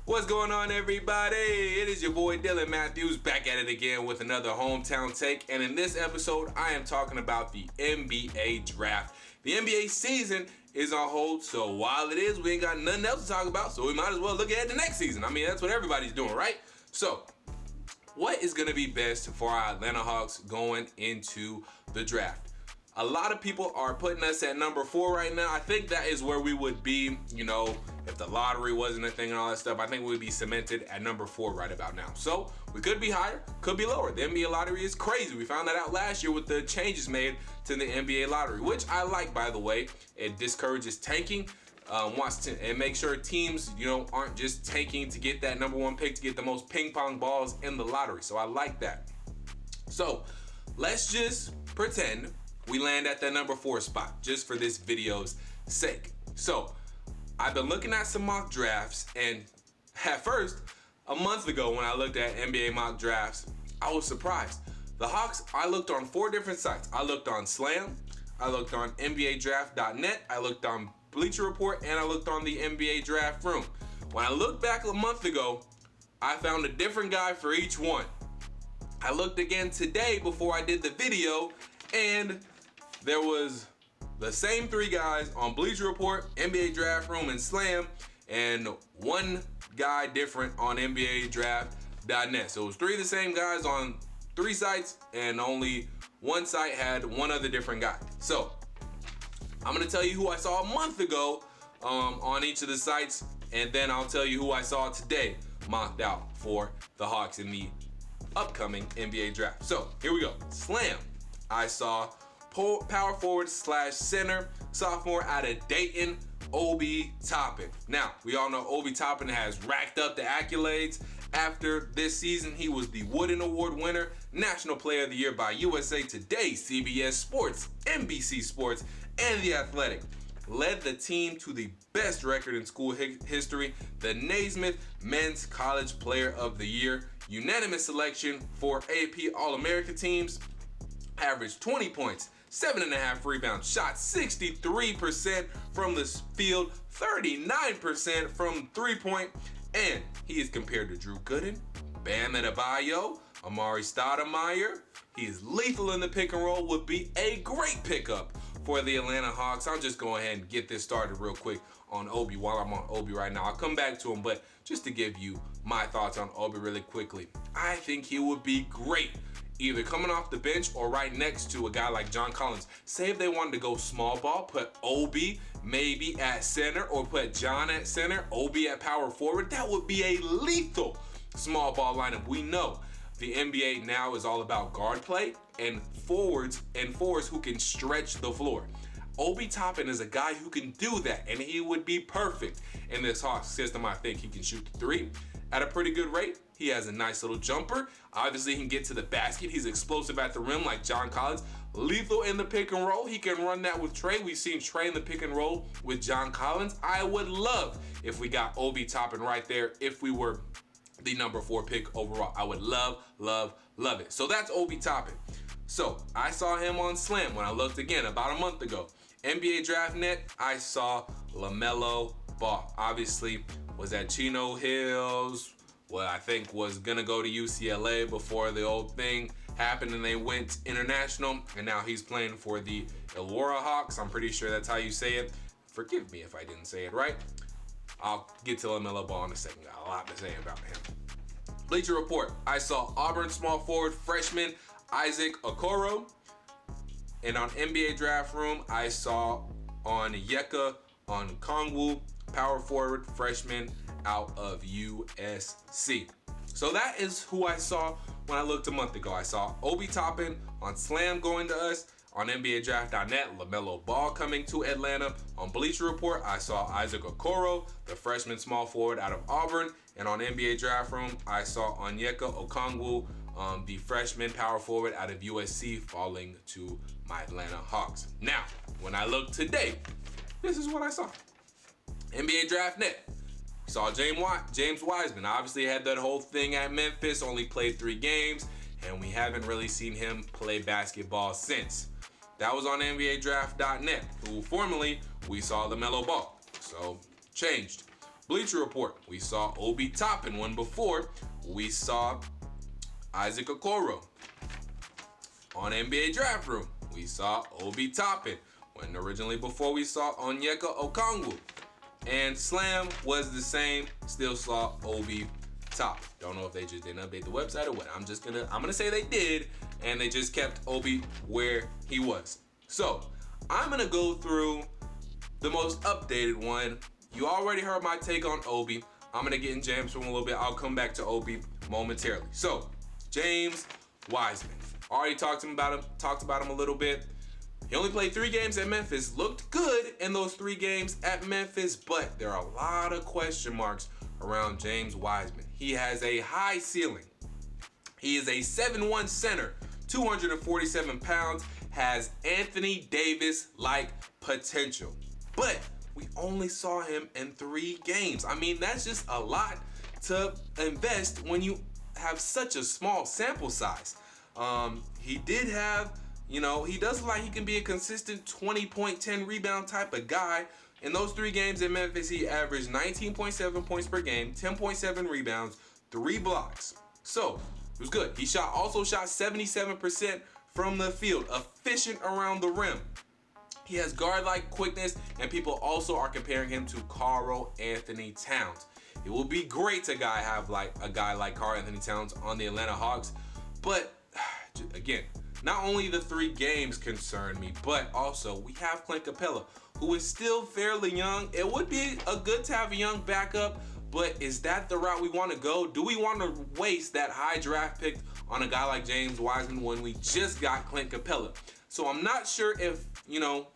What's going on, everybody? It is your boy Dylan Matthews back at it again with another hometown take, and in this episode I am talking about the NBA draft. The NBA season is on hold, so while it is, we ain't got nothing else to talk about, so we might as well look ahead to next season. I mean, that's what everybody's doing, right? So what is going to be best for our Atlanta Hawks going into the draft? A lot of people are putting us at number 4 right now. I think that is where we would be, if the lottery wasn't a thing and all that stuff. I think we'd be cemented at number 4 right about now. So we could be higher, could be lower. The NBA lottery is crazy. We found that out last year with the changes made to the NBA lottery, which I like, by the way. It discourages tanking. And make sure teams, aren't just tanking to get that number 1 pick to get the most ping pong balls in the lottery. So I like that. So let's just pretend we land at that number 4 spot just for this video's sake. So I've been looking at some mock drafts, and at first, a month ago when I looked at NBA mock drafts, I was surprised. The Hawks, I looked on 4 different sites. I looked on Slam, I looked on NBADraft.net, I looked on Bleacher Report, and I looked on the NBA Draft Room. When I looked back a month ago, I found a different guy for each one. I looked again today before I did the video, and there was the same 3 guys on Bleacher Report, NBA Draft Room, and Slam, and one guy different on NBADraft.net. So it was 3 of the same guys on 3 sites, and only one site had one other different guy. So I'm gonna tell you who I saw a month ago on each of the sites, and then I'll tell you who I saw today mocked out for the Hawks in the upcoming NBA draft. So here we go. Slam, I saw power forward / center, sophomore out of Dayton, Obi Toppin. Now, we all know Obi Toppin has racked up the accolades. After this season, he was the Wooden Award winner, National Player of the Year by USA Today, CBS Sports, NBC Sports, and The Athletic. Led the team to the best record in school history, the Naismith Men's College Player of the Year, unanimous selection for AP All-America teams, averaged 20 points, 7.5 rebounds, shot 63% from the field, 39% from 3-point, and he is compared to Drew Gooden, Bam Adebayo, Amari Stoudemire. He is lethal in the pick and roll, would be a great pickup for the Atlanta Hawks. I'll just go ahead and get this started real quick on Obi while I'm on Obi right now. I'll come back to him, but just to give you my thoughts on Obi really quickly. I think he would be great either coming off the bench or right next to a guy like John Collins. Say if they wanted to go small ball, put Obi maybe at center or put John at center, Obi at power forward. That would be a lethal small ball lineup. We know the NBA now is all about guard play and forwards who can stretch the floor. Obi Toppin is a guy who can do that, and he would be perfect in this Hawks system. I think he can shoot the 3 at a pretty good rate. He has a nice little jumper. Obviously, he can get to the basket. He's explosive at the rim like John Collins. Lethal in the pick and roll. He can run that with Trey. We've seen Trey in the pick and roll with John Collins. I would love if we got Obi Toppin right there if we were the number 4 pick overall. I would love, love, love it. So that's Obi Toppin. So I saw him on Slam when I looked again about a month ago. NBA Draft.net, I saw LaMelo Ball. Obviously, was at Chino Hills. Well, I think was gonna go to UCLA before the old thing happened and they went international, and now he's playing for the Illawarra Hawks. I'm pretty sure that's how you say it. Forgive me if I didn't say it right. I'll get to LaMelo Ball in a second. Got a lot to say about him. Bleacher Report, I saw Auburn small forward freshman Isaac Okoro. And on NBA Draft Room, I saw on Yeka on Kongwu, power forward freshman out of USC. So that is who I saw when I looked a month ago. I saw Obi Toppin on Slam going to us. On NBADraft.net, LaMelo Ball coming to Atlanta. On Bleacher Report, I saw Isaac Okoro, the freshman small forward out of Auburn. And on NBA Draft Room, I saw Onyeka Okongwu, the freshman power forward out of USC, falling to my Atlanta Hawks. Now, when I look today, this is what I saw. NBA Draft.net. Saw James Wiseman. Obviously had that whole thing at Memphis, only played 3 games, and we haven't really seen him play basketball since. That was on NBADraft.net, who formerly we saw LaMelo Ball. So, changed. Bleacher Report, we saw Obi Toppin. One before, we saw Isaac Okoro. On NBA Draft Room, we saw Obi Toppin. When originally before we saw Onyeka Okongwu. And Slam was the same, still saw Obi Toppin. Don't know if they just didn't update the website or what. I'm gonna say they did, and they just kept Obi where he was. So I'm gonna go through the most updated one. You already heard my take on Obi. I'm gonna get in James from a little bit. I'll come back to Obi momentarily. So James Wiseman. Already talked about him a little bit. He only played 3 games at Memphis, looked good in those 3 games at Memphis, but there are a lot of question marks around James Wiseman. He has a high ceiling. He is a 7'1" center, 247 pounds, has Anthony Davis-like potential. But we only saw him in 3 games. I mean, that's just a lot to invest when you have such a small sample size. He did have, he does look like he can be a consistent 20-point, 10 rebound type of guy. In those 3 games in Memphis, he averaged 19.7 points per game, 10.7 rebounds, 3 blocks. So it was good. He also shot 77% from the field, efficient around the rim. He has guard-like quickness, and people also are comparing him to Karl Anthony Towns. It will be great to have a guy like Karl Anthony Towns on the Atlanta Hawks, but again, not only the 3 games concern me, but also we have Clint Capella, who is still fairly young. It would be good to have a young backup, but is that the route we want to go? Do we want to waste that high draft pick on a guy like James Wiseman when we just got Clint Capella? So I'm not sure if,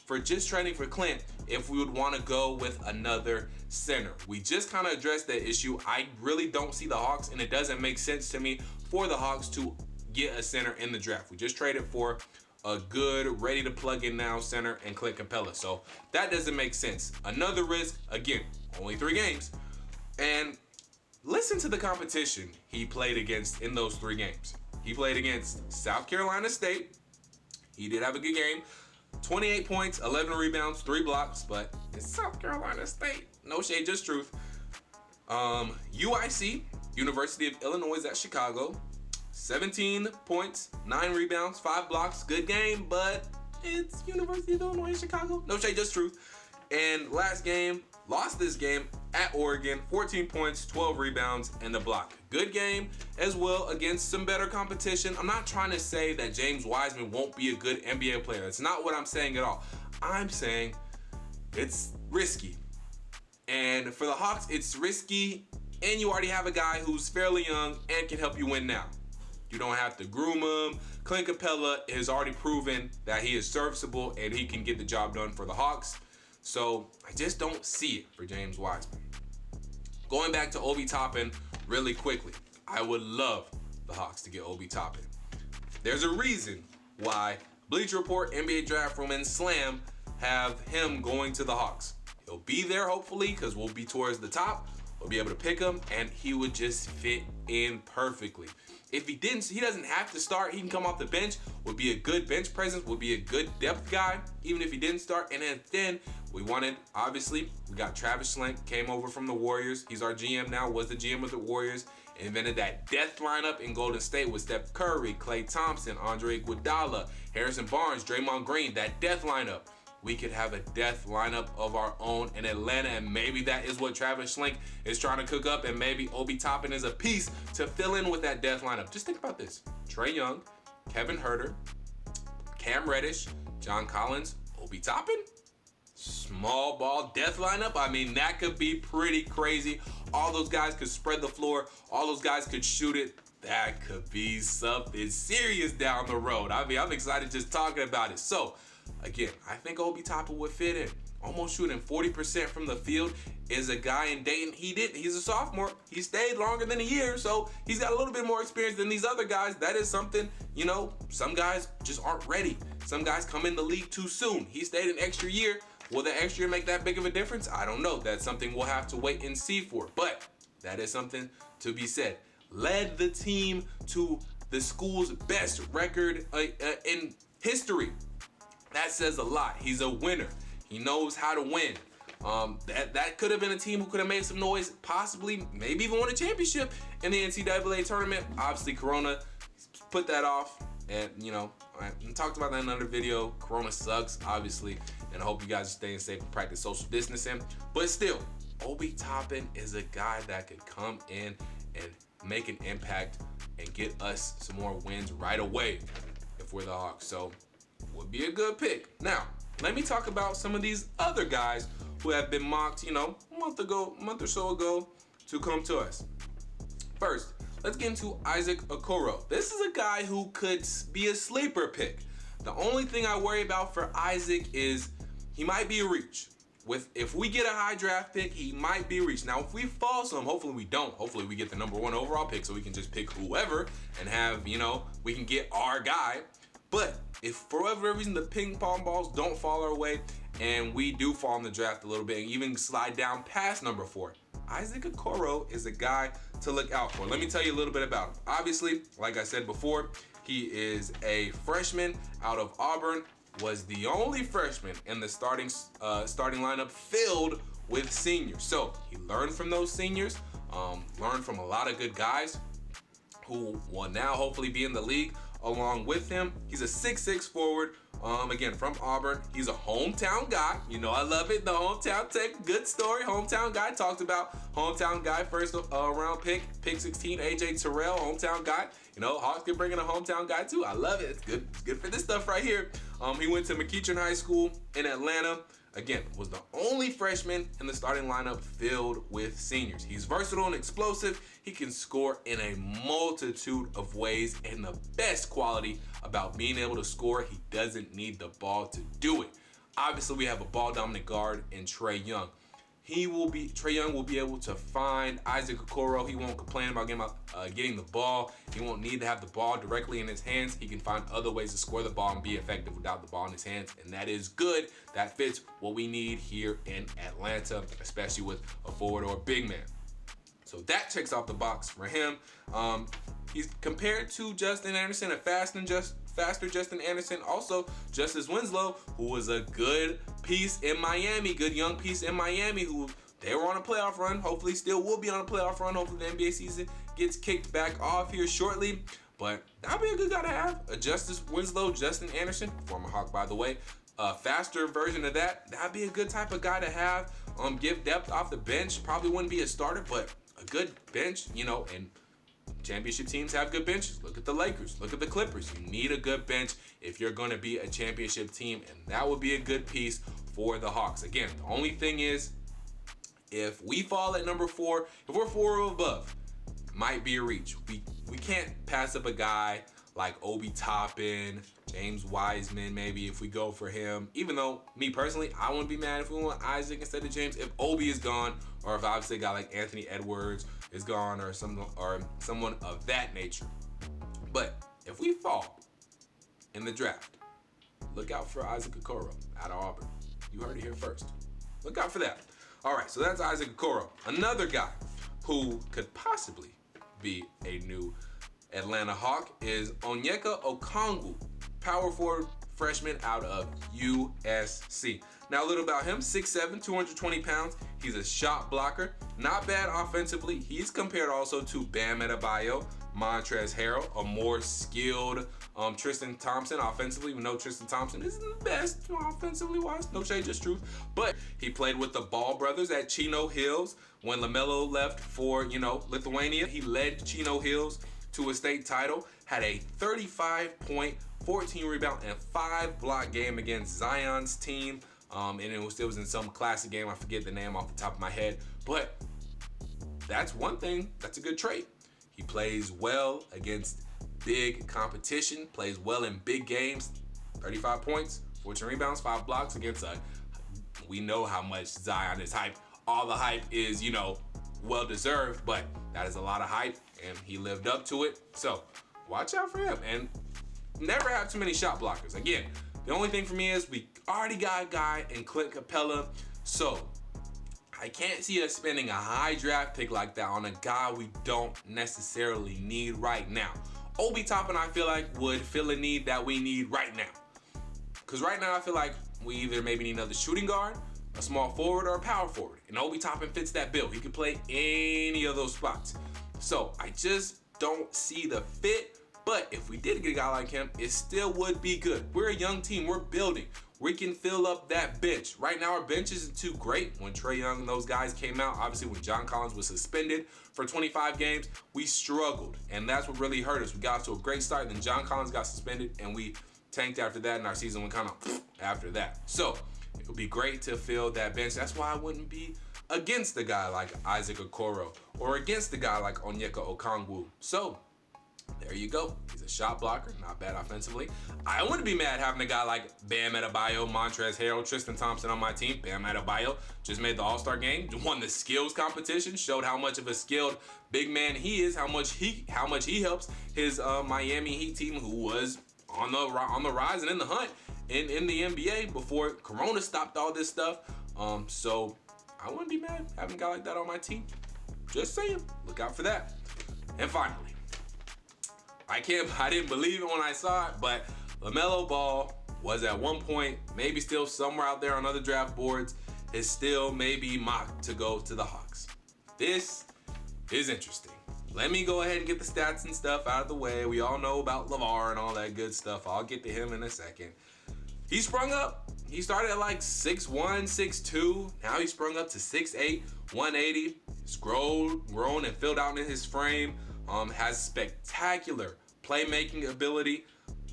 for just trading for Clint, if we would want to go with another center. We just kind of addressed that issue. I really don't see the Hawks, and it doesn't make sense to me for the Hawks to get a center in the draft. We just traded for a good, ready to plug in now center and Clint Capella. So that doesn't make sense. Another risk, again, only 3 games. And listen to the competition he played against in those 3 games. He played against South Carolina State. He did have a good game. 28 points, 11 rebounds, 3 blocks, but it's South Carolina State. No shade, just truth. UIC, University of Illinois at Chicago. 17 points, 9 rebounds, 5 blocks. Good game, but it's University of Illinois in Chicago. No shade, just truth. And last game, lost this game at Oregon. 14 points, 12 rebounds, and a block. Good game as well against some better competition. I'm not trying to say that James Wiseman won't be a good NBA player. That's not what I'm saying at all. I'm saying it's risky. And for the Hawks, it's risky, and you already have a guy who's fairly young and can help you win now. You don't have to groom him. Clint Capella has already proven that he is serviceable and he can get the job done for the Hawks. So I just don't see it for James Wiseman. Going back to Obi Toppin really quickly. I would love the Hawks to get Obi Toppin. There's a reason why Bleacher Report, NBA Draft Room, and Slam have him going to the Hawks. He'll be there hopefully because we'll be towards the top. We'll be able to pick him, and he would just fit in perfectly. If he didn't, he doesn't have to start. He can come off the bench, would be a good bench presence, would be a good depth guy, even if he didn't start. And then we got Travis Schlenk, came over from the Warriors. He's our GM now, was the GM of the Warriors. Invented that death lineup in Golden State with Steph Curry, Klay Thompson, Andre Iguodala, Harrison Barnes, Draymond Green, that death lineup. We could have a death lineup of our own in Atlanta, and maybe that is what Travis Schlenk is trying to cook up, and maybe Obi Toppin is a piece to fill in with that death lineup. Just think about this. Trae Young, Kevin Huerter, Cam Reddish, John Collins, Obi Toppin. Small ball death lineup. I mean, that could be pretty crazy. All those guys could spread the floor. All those guys could shoot it. That could be something serious down the road. I mean, I'm excited just talking about it. So, again, I think Obi Toppin would fit in. Almost shooting 40% from the field is a guy in Dayton. He's a sophomore. He stayed longer than a year, so he's got a little bit more experience than these other guys. That is something, some guys just aren't ready. Some guys come in the league too soon. He stayed an extra year. Will the extra year make that big of a difference? I don't know. That's something we'll have to wait and see for. But that is something to be said. Led the team to the school's best record in history. That says a lot. He's a winner. He knows how to win. That could have been a team who could have made some noise, possibly, maybe even won a championship in the NCAA tournament. Obviously, Corona put that off, and I talked about that in another video. Corona sucks, obviously, and I hope you guys are staying safe and practice social distancing. But still, Obi Toppin is a guy that could come in and make an impact and get us some more wins right away if we're the Hawks. So, would be a good pick. Now, let me talk about some of these other guys who have been mocked, a month or so ago, to come to us. First, let's get into Isaac Okoro. This is a guy who could be a sleeper pick. The only thing I worry about for Isaac is he might be a reach. If we get a high draft pick, he might be a reach. Now, if we fall some, hopefully we don't. Hopefully we get the number 1 overall pick so we can just pick whoever and have, we can get our guy. But if for whatever reason the ping pong balls don't fall our way and we do fall in the draft a little bit and even slide down past number 4, Isaac Okoro is a guy to look out for. Let me tell you a little bit about him. Obviously, like I said before, he is a freshman out of Auburn, was the only freshman in the starting lineup filled with seniors. So he learned from those seniors, learned from a lot of good guys who will now hopefully be in the league along with him. He's a 6'6" forward, again, from Auburn. He's a hometown guy. I love it. The hometown take, good story. Hometown guy, talked about hometown guy, first round pick 16, AJ Terrell, hometown guy. Hawks can bring in a hometown guy too. I love it. It's good. It's good for this stuff right here. He went to McEachern High School in Atlanta. Again, was the only freshman in the starting lineup filled with seniors. He's versatile and explosive. He can score in a multitude of ways, and the best quality about being able to score, he doesn't need the ball to do it. Obviously, we have a ball-dominant guard in Trae Young. Trae Young will be able to find Isaac Okoro. He won't complain about getting the ball. He won't need to have the ball directly in his hands. He can find other ways to score the ball and be effective without the ball in his hands, and that is good. That fits what we need here in Atlanta, especially with a forward or a big man. So that checks off the box for him. He's compared to Justin Anderson, a faster Justin Anderson. Also, Justice Winslow, who was a good piece in Miami, good young piece in Miami, who they were on a playoff run. Hopefully still will be on a playoff run. Hopefully the NBA season gets kicked back off here shortly. But that'd be a good guy to have. A Justice Winslow, Justin Anderson, former Hawk by the way. A faster version of that. That'd be a good type of guy to have. Give depth off the bench. Probably wouldn't be a starter, but a good bench, and championship teams have good benches. Look at the Lakers. Look at the Clippers. You need a good bench if you're going to be a championship team, and that would be a good piece for the Hawks. Again, the only thing is, if we fall at number 4, if we're 4 or above, might be a reach. We can't pass up a guy like Obi Toppin, James Wiseman, maybe if we go for him. Even though, me personally, I wouldn't be mad if we want Isaac instead of James. If Obi is gone, or if obviously a guy like Anthony Edwards is gone, or someone of that nature. But if we fall in the draft, look out for Isaac Okoro out of Auburn. You heard it here first. Look out for that. All right, so that's Isaac Okoro. Another guy who could possibly be a new Atlanta Hawk is Onyeka Okongwu, power forward freshman out of USC. Now a little about him, 6'7", 220 pounds. He's a shot blocker. Not bad offensively. He's compared also to Bam Adebayo, Montrezl Harrell, a more skilled Tristan Thompson offensively, even though Tristan Thompson isn't the best offensively wise. No shade, just truth. But he played with the Ball brothers at Chino Hills. When LaMelo left for, Lithuania, he led Chino Hills to a state title, had a 35-point, 14 rebound, and 5 block game against Zion's team. And it was in some classic game. I forget the name off the top of my head. But that's one thing. That's a good trait. He plays well against big competition, plays well in big games. 35 points, 14 rebounds, 5 blocks against we know how much Zion is hyped. All the hype is, well-deserved, but that is a lot of hype, and he lived up to it. So watch out for him. And never have too many shot blockers. Again, the only thing for me is we already got a guy in Clint Capella, so I can't see us spending a high draft pick like that on a guy we don't necessarily need right now. Obi Toppin, I feel like, would fill a need that we need right now. Because right now I feel like we either maybe need another shooting guard, a small forward or a power forward. And Obi Toppin fits that bill. He can play any of those spots. So I just don't see the fit. But if we did get a guy like him, it still would be good. We're a young team. We're building. We can fill up that bench. Right now, our bench isn't too great. When Trae Young and those guys came out, obviously when John Collins was suspended for 25 games, we struggled. And that's what really hurt us. We got off to a great start, then John Collins got suspended, and we tanked after that, and our season went kind of after that. So it would be great to fill that bench. That's why I wouldn't be against a guy like Isaac Okoro or against a guy like Onyeka Okongwu. So there you go. He's a shot blocker, not bad offensively. I wouldn't be mad having a guy like Bam Adebayo, Montrezl Harrell, Tristan Thompson on my team. Bam Adebayo just made the All-Star game, won the skills competition, showed how much of a skilled big man he is, how much he helps his Miami Heat team, who was on the rise and in the hunt in the NBA before Corona stopped all this stuff. So I wouldn't be mad having a guy like that on my team. Just saying, look out for that. And finally, I didn't believe it when I saw it, but LaMelo Ball was at one point, maybe still somewhere out there on other draft boards, is still maybe mocked to go to the Hawks. This is interesting. Let me go ahead and get the stats and stuff out of the way. We all know about LeVar and all that good stuff. I'll get to him in a second. He sprung up. He started at like 6'1", 6'2". Now he sprung up to 6'8", 180. He's grown and filled out in his frame. Has spectacular playmaking ability.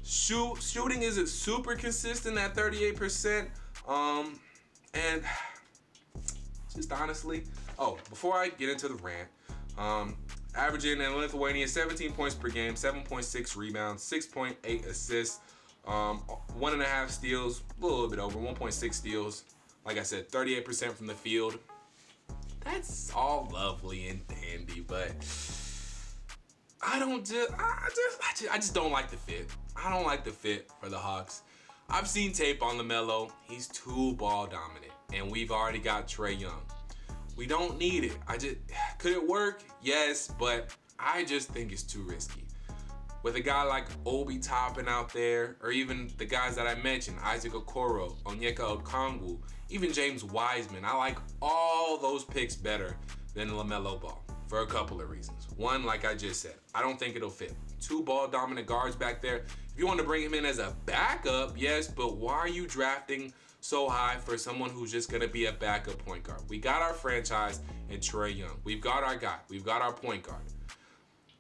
Shooting isn't super consistent at 38%. And just honestly, before I get into the rant, averaging in Lithuania 17 points per game, 7.6 rebounds, 6.8 assists, 1.5 steals, a little bit over, 1.6 steals. Like I said, 38% from the field. That's all lovely and dandy, but I just don't like the fit. I don't like the fit for the Hawks. I've seen tape on LaMelo. He's too ball dominant, and we've already got Trae Young. We don't need it. Could it work? Yes, but I just think it's too risky. With a guy like Obi Toppin out there, or even the guys that I mentioned, Isaac Okoro, Onyeka Okongwu, even James Wiseman, I like all those picks better than LaMelo Ball for a couple of reasons. One, like I just said, I don't think it'll fit. Two ball-dominant guards back there. If you want to bring him in as a backup, yes, but why are you drafting so high for someone who's just going to be a backup point guard? We got our franchise in Trae Young. We've got our guy. We've got our point guard.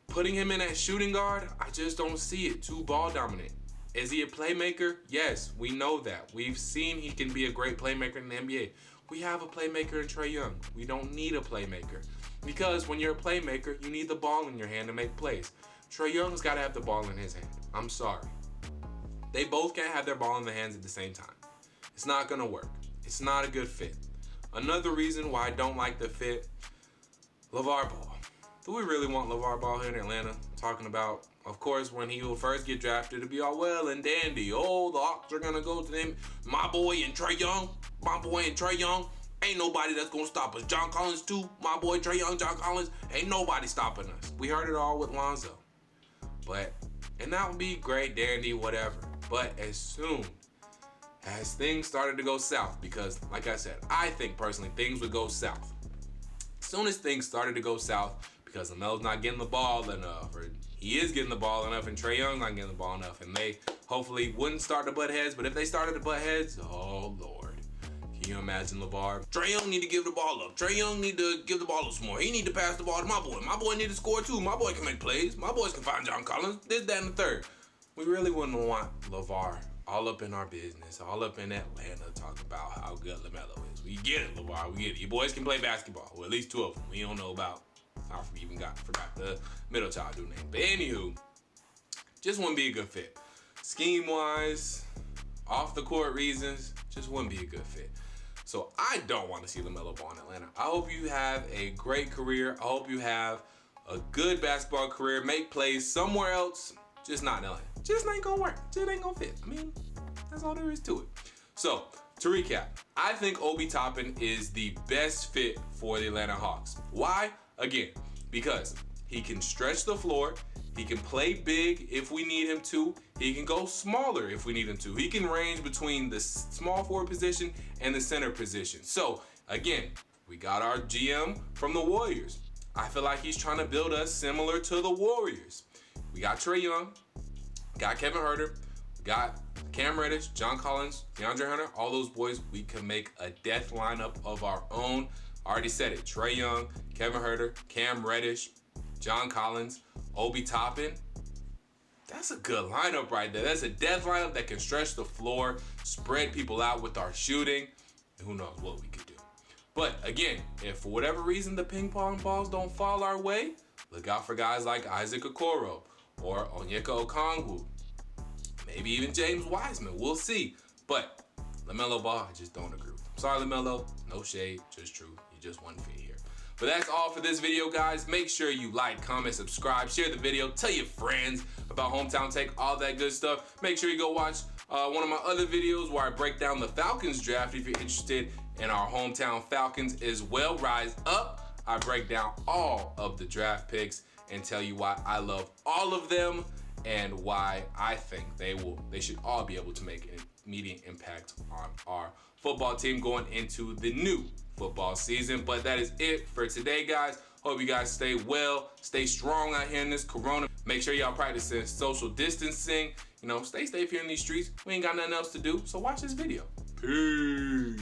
Putting him in at shooting guard, I just don't see it. Too ball-dominant. Is he a playmaker? Yes, we know that. We've seen he can be a great playmaker in the NBA. We have a playmaker in Trae Young. We don't need a playmaker. Because when you're a playmaker, you need the ball in your hand to make plays. Trae Young's got to have the ball in his hand. I'm sorry. They both can't have their ball in their hands at the same time. It's not going to work. It's not a good fit. Another reason why I don't like the fit, LeVar Ball. Do we really want LeVar Ball here in Atlanta? Talking about, of course, when he will first get drafted, it'll be all well and dandy. Oh, the Hawks are going to go to them. My boy and Trae Young. Ain't nobody that's going to stop us. John Collins, too. My boy Trae Young, John Collins. Ain't nobody stopping us. We heard it all with Lonzo. And that would be great, dandy, whatever. But as soon as things started to go south, because, like I said, I think personally things would go south. As soon as things started to go south, because LaMelo's not getting the ball enough, or he is getting the ball enough, and Trae Young's not getting the ball enough, and they hopefully wouldn't start to butt heads, but if they started to butt heads, oh, Lord. Can you imagine LeVar? Trae Young need to give the ball up. Trae Young need to give the ball up some more. He need to pass the ball to my boy. My boy need to score too. My boy can make plays. My boys can find John Collins. This, that, and the third. We really wouldn't want LeVar all up in our business, all up in Atlanta, talking about how good LaMelo is. We get it, LeVar. We get it. You boys can play basketball. Well, at least two of them. We don't know about. I forgot the middle child dude name. But anywho, just wouldn't be a good fit. Scheme-wise, off the court reasons, just wouldn't be a good fit. So I don't want to see LaMelo Ball in Atlanta. I hope you have a great career. I hope you have a good basketball career. Make plays somewhere else, just not in Atlanta. Just ain't gonna work. Just ain't gonna fit. I mean, that's all there is to it. So, to recap, I think Obi Toppin is the best fit for the Atlanta Hawks. Why? Again, because he can stretch the floor, He can play big if we need him to. He can go smaller if we need him to. He can range between the small forward position and the center position. So, again, we got our GM from the Warriors. I feel like he's trying to build us similar to the Warriors. We got Trae Young, got Kevin Huerter, got Cam Reddish, John Collins, DeAndre Hunter, all those boys. We can make a death lineup of our own. I already said it. Trae Young, Kevin Huerter, Cam Reddish, John Collins, Obi Toppin. That's a good lineup right there. That's a death lineup that can stretch the floor, spread people out with our shooting. Who knows what we could do. But again, if for whatever reason the ping pong balls don't fall our way, look out for guys like Isaac Okoro or Onyeka Okongwu. Maybe even James Wiseman. We'll see. But LaMelo Ball, I just don't agree with him. Sorry, LaMelo. No shade. Just true. You just 1 feet here. But that's all for this video, guys. Make sure you like, comment, subscribe, share the video, tell your friends about Hometown Take, all that good stuff. Make sure you go watch one of my other videos where I break down the Falcons draft if you're interested in our Hometown Falcons as well. Rise Up. I break down all of the draft picks and tell you why I love all of them and why I think they should all be able to make an immediate impact on our football team going into the new football season. But that is it for today, guys. Hope you guys stay well, stay strong out here in this corona. Make sure y'all practicing social distancing. You know, stay safe here in these streets. We ain't got nothing else to do, so watch this video. Peace.